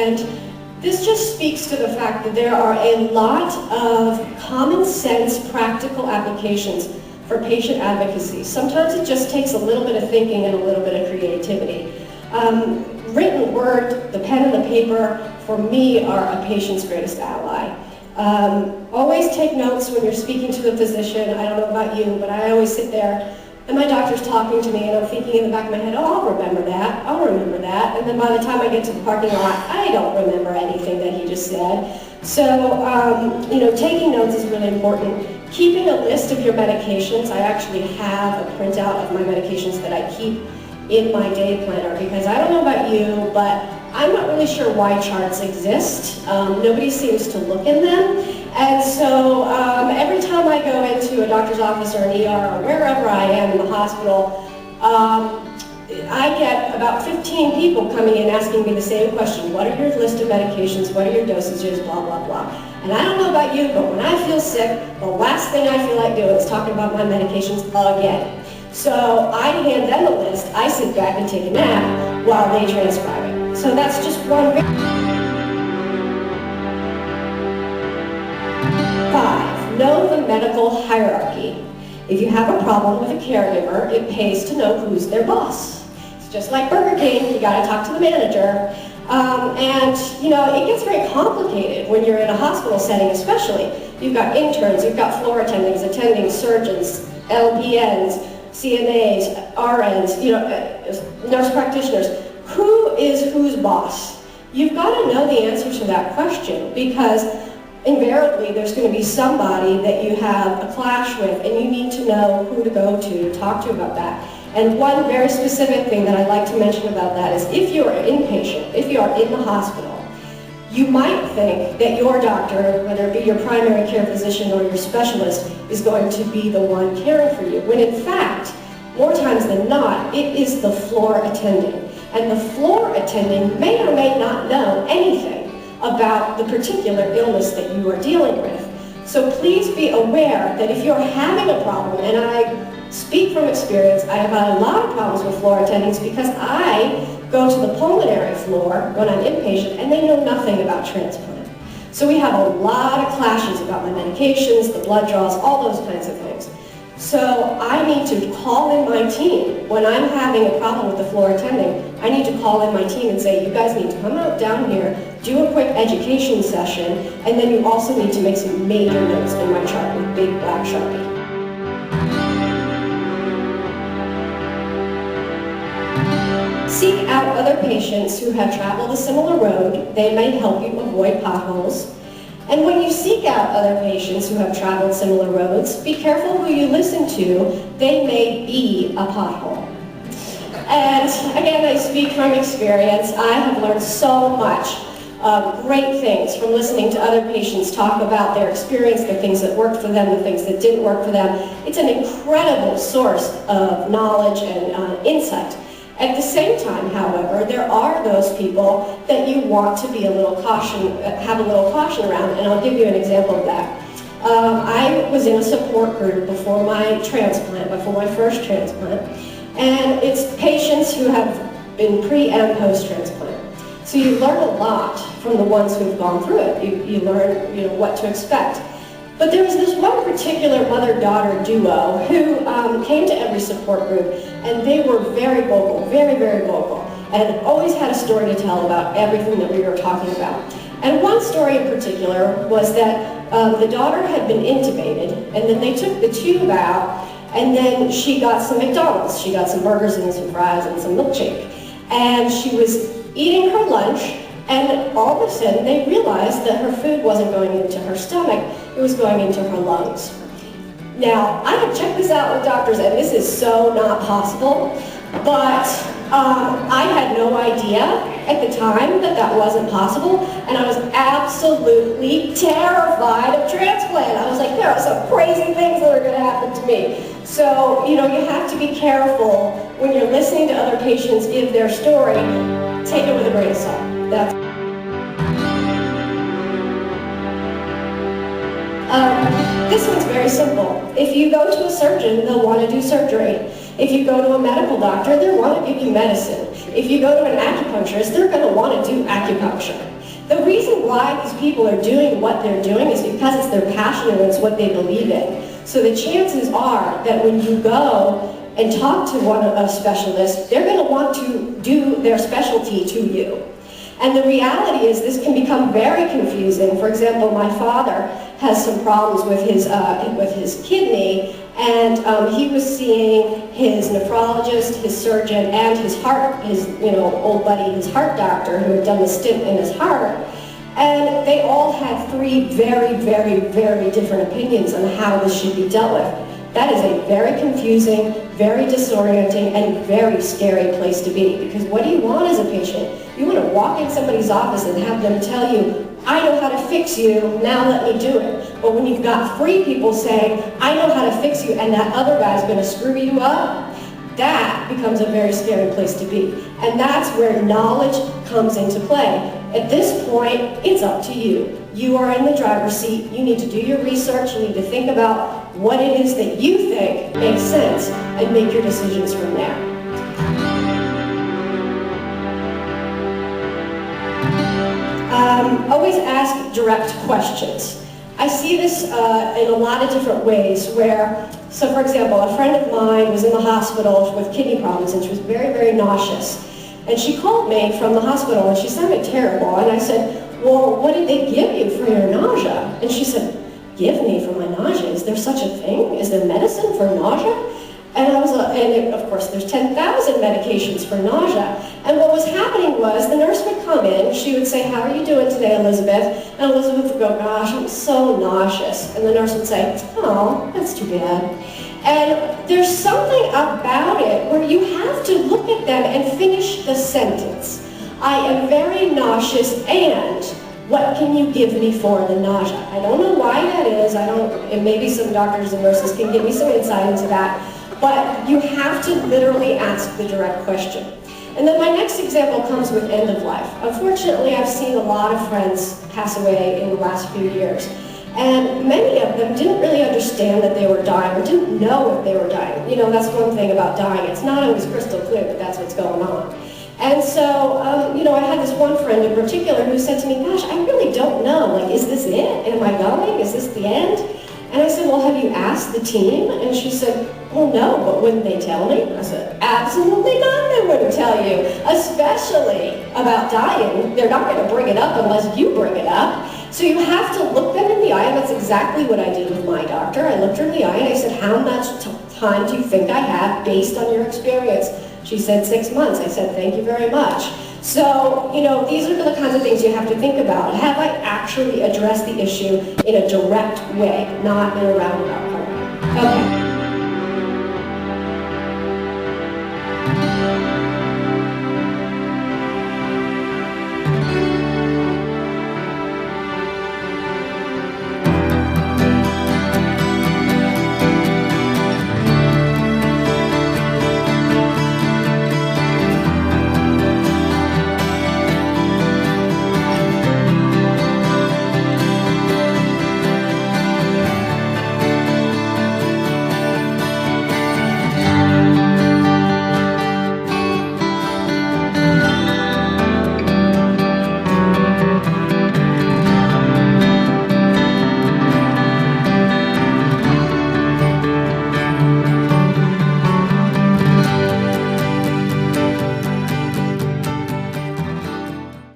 And this just speaks to the fact that there are a lot of common sense, practical applications for patient advocacy. Sometimes it just takes a little bit of thinking and a little bit of creativity. Written word, the pen and the paper, for me, are a patient's greatest ally. Always take notes when you're speaking to the physician. I don't know about you, but I always sit there and my doctor's talking to me and I'm thinking in the back of my head, oh, I'll remember that, I'll remember that. And then by the time I get to the parking lot, I don't remember anything that he just said. So, taking notes is really important. Keeping a list of your medications. I actually have a printout of my medications that I keep in my day planner because I don't know about you, but I'm not really sure why charts exist. Nobody seems to look in them. And so every time I go into a doctor's office or an ER or wherever I am in the hospital, I get about 15 people coming in asking me the same question. What are your list of medications? What are your dosages? Blah, blah, blah. And I don't know about you, but when I feel sick, the last thing I feel like doing is talking about my medications again. So I hand them a list, I sit back and take a nap while they transcribe it. So that's just one. 5, know the medical hierarchy. If you have a problem with a caregiver, it pays to know who's their boss. It's just like Burger King, you gotta talk to the manager. It gets very complicated when you're in a hospital setting especially. You've got interns, you've got floor attendings, attending surgeons, LPNs, CNAs, RNs, nurse practitioners. Who is whose boss? You've got to know the answer to that question because invariably there's going to be somebody that you have a clash with and you need to know who to go to talk to about that. And one very specific thing that I'd like to mention about that is if you're an inpatient, if you are in the hospital, you might think that your doctor, whether it be your primary care physician or your specialist, is going to be the one caring for you, when in fact, more times than not, it is the floor attending. And the floor attending may or may not know anything about the particular illness that you are dealing with. So please be aware that if you're having a problem, and I speak from experience, I have had a lot of problems with floor attendings because I go to the pulmonary floor when I'm inpatient and they know nothing about transplant. So we have a lot of clashes about my medications, the blood draws, all those kinds of things. So I need to call in my team. When I'm having a problem with the floor attending, I need to call in my team and say, you guys need to come out down here, do a quick education session, and then you also need to make some major notes in my chart with big black Sharpie. Seek out other patients who have traveled a similar road. They may help you avoid potholes. And when you seek out other patients who have traveled similar roads, be careful who you listen to. They may be a pothole. And again, I speak from experience. I have learned so much great things from listening to other patients talk about their experience, the things that worked for them, the things that didn't work for them. It's an incredible source of knowledge and insight. At the same time, however, there are those people that you want to be have a little caution around, and I'll give you an example of that. I was in a support group before my transplant, before my first transplant, and it's patients who have been pre- and post-transplant. So you learn a lot from the ones who've gone through it. You learn, what to expect. But there was this one particular mother-daughter duo who came to every support group, and they were very vocal, very, very vocal, and always had a story to tell about everything that we were talking about. And one story in particular was that the daughter had been intubated, and then they took the tube out, and then she got some McDonald's. She got some burgers and some fries and some milkshake. And she was eating her lunch, and all of a sudden they realized that her food wasn't going into her stomach, it was going into her lungs. Now, I have checked this out with doctors, and this is so not possible, but I had no idea at the time that that wasn't possible, and I was absolutely terrified of transplant. I was like, there are some crazy things that are going to happen to me. So, you have to be careful when you're listening to other patients give their story. Take it with a grain of salt. This one's very simple. If you go to a surgeon, they'll want to do surgery. If you go to a medical doctor, they'll want to give you medicine. If you go to an acupuncturist, they're going to want to do acupuncture. The reason why these people are doing what they're doing is because it's their passion and it's what they believe in. So the chances are that when you go and talk to a specialist, they're going to want to do their specialty to you. And the reality is this can become very confusing. For example, my father has some problems with his kidney, and he was seeing his nephrologist, his surgeon, and his old buddy, his heart doctor, who had done the stent in his heart. And they all had three very, very, very different opinions on how this should be dealt with. That is a very confusing, very disorienting, and very scary place to be. Because what do you want as a patient? You want to walk in somebody's office and have them tell you, I know how to fix you, now let me do it. But when you've got three people saying, I know how to fix you, and that other guy's going to screw you up, that becomes a very scary place to be. And that's where knowledge comes into play. At this point, it's up to you. You are in the driver's seat. You need to do your research. You need to think about what it is that you think makes sense and make your decisions from there. Always ask direct questions. I see this in a lot of different ways where, so for example, a friend of mine was in the hospital with kidney problems and she was very, very nauseous. And she called me from the hospital and she sounded terrible. And I said, well, what did they give you for your nausea? And she said, give me for my nausea? Is there such a thing? Is there medicine for nausea? And I was, of course, there's 10,000 medications for nausea. And what was happening was the nurse would come in, she would say, how are you doing today, Elizabeth? And Elizabeth would go, gosh, I'm so nauseous. And the nurse would say, oh, that's too bad. And there's something about it where you have to look at them and finish the sentence. I am very nauseous, and what can you give me for the nausea? I don't know why that is. And maybe some doctors and nurses can give me some insight into that. But you have to literally ask the direct question. And then my next example comes with end of life. Unfortunately, I've seen a lot of friends pass away in the last few years. And many of them didn't really understand that they were dying or didn't know if they were dying. You know, that's one thing about dying. It's not always crystal clear that that's what's going on. And so, I had this one friend in particular who said to me, gosh, I really don't know. Like, is this it? Am I going? Is this the end? And I said, well, have you asked the team? And she said, well, no, but wouldn't they tell me? I said, absolutely not, they wouldn't tell you. Especially about dying. They're not going to bring it up unless you bring it up. So you have to look them in the eye, and that's exactly what I did with my doctor. I looked her in the eye and I said, how much time do you think I have based on your experience? She said 6 months. I said, thank you very much. So, these are the kinds of things you have to think about. Have I actually addressed the issue in a direct way, not in a roundabout way? Okay.